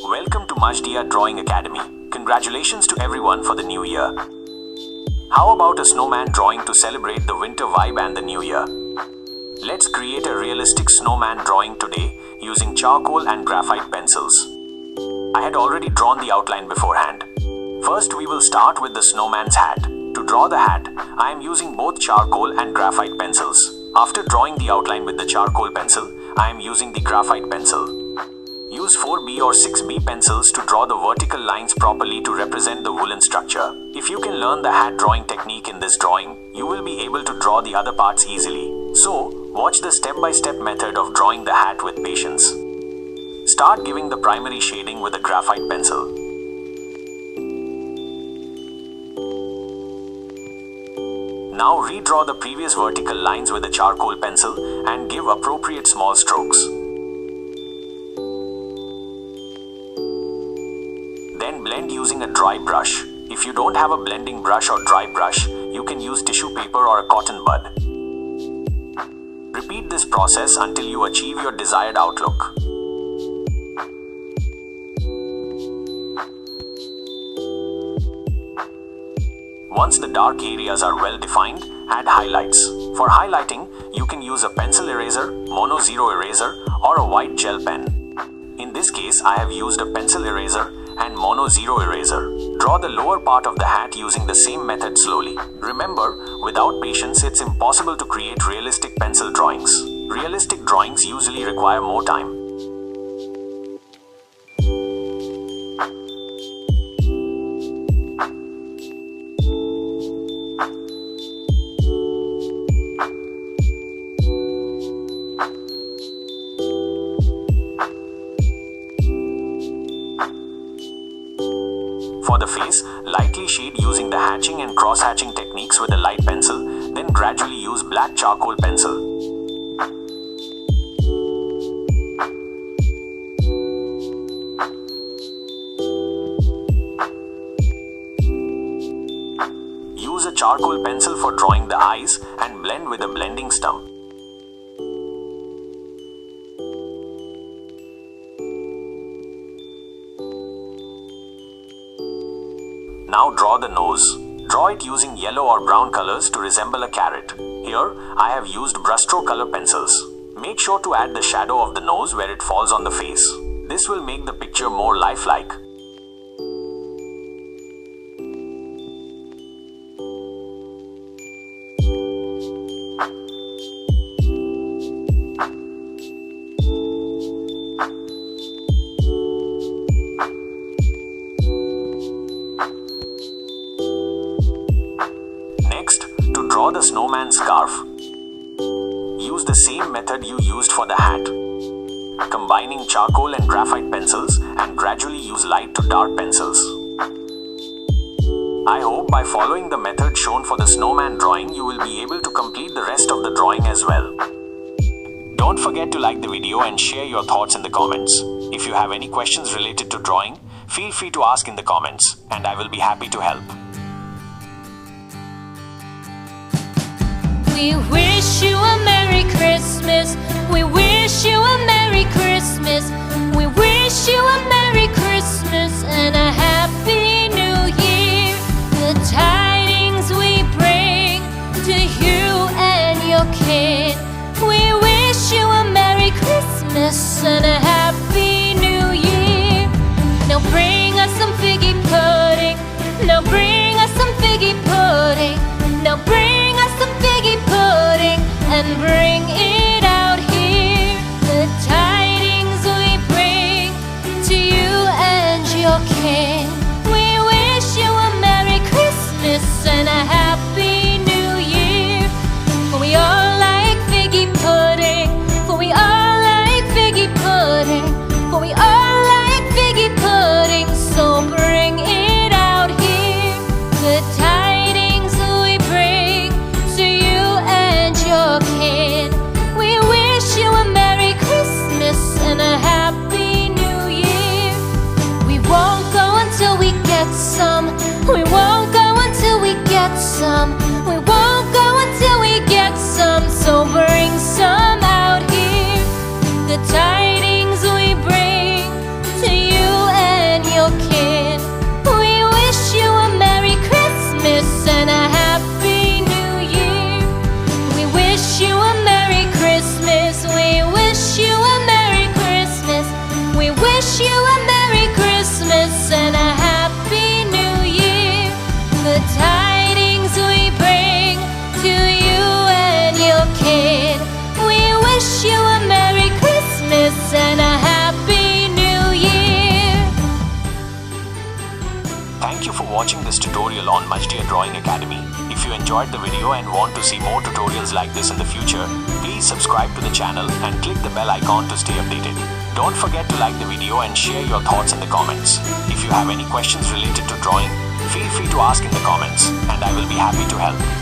Welcome to Majdia Drawing Academy. Congratulations to everyone for the new year. How about a snowman drawing to celebrate the winter vibe and the new year? Let's create a realistic snowman drawing today using charcoal and graphite pencils. I had already drawn the outline beforehand. First, we will start with the snowman's hat. To draw the hat, I am using both charcoal and graphite pencils. After drawing the outline with the charcoal pencil, I am using the graphite pencil. Use 4B or 6B pencils to draw the vertical lines properly to represent the woolen structure. If you can learn the hat drawing technique in this drawing, you will be able to draw the other parts easily. So, watch the step-by-step method of drawing the hat with patience. Start giving the primary shading with a graphite pencil. Now redraw the previous vertical lines with a charcoal pencil and give appropriate small strokes. Then blend using a dry brush. If you don't have a blending brush or dry brush, you can use tissue paper or a cotton bud. Repeat this process until you achieve your desired outlook. Once the dark areas are well defined, add highlights. For highlighting, you can use a pencil eraser, mono zero eraser, or a white gel pen. In this case, I have used a pencil eraser and mono zero eraser. Draw the lower part of the hat using the same method slowly. Remember, without patience, it's impossible to create realistic pencil drawings. Realistic drawings usually require more time. For the face, lightly shade using the hatching and cross-hatching techniques with a light pencil, then gradually use black charcoal pencil. Use a charcoal pencil for drawing the eyes and blend with a blending stump. Now draw the nose. Draw it using yellow or brown colors to resemble a carrot. Here, I have used brushstroke color pencils. Make sure to add the shadow of the nose where it falls on the face. This will make the picture more lifelike. Draw the snowman scarf. Use the same method you used for the hat, combining charcoal and graphite pencils and gradually use light to dark pencils. I hope by following the method shown for the snowman drawing, you will be able to complete the rest of the drawing as well. Don't forget to like the video and share your thoughts in the comments. If you have any questions related to drawing, feel free to ask in the comments and I will be happy to help. We wish you a Merry Christmas. We wish you a Merry Christmas. We wish you a Merry Christmas and a Happy New Year. The tidings we bring to you and your kid. We wish you a Merry Christmas and a Happy New Year. Now bring us some figgy pudding. Now bring us some figgy pudding. Now bring us some figgy pudding and bring it out here. The tidings we bring to you and your kin. We wish you a Merry Christmas and a Happy New Year. For we all like figgy pudding. For we all like figgy pudding. For we all like figgy pudding. So bring it out here. The tidings we bring to you and your kin. We wish you a Merry Christmas and a Happy New Year. We won't go until we get some. We won't go until we get some. We won't go until we get some. So bring some out here. The tidings we bring watching this tutorial on Majdia Drawing Academy. If you enjoyed the video and want to see more tutorials like this in the future, please subscribe to the channel and click the bell icon to stay updated. Don't forget to like the video and share your thoughts in the comments. If you have any questions related to drawing, feel free to ask in the comments and I will be happy to help.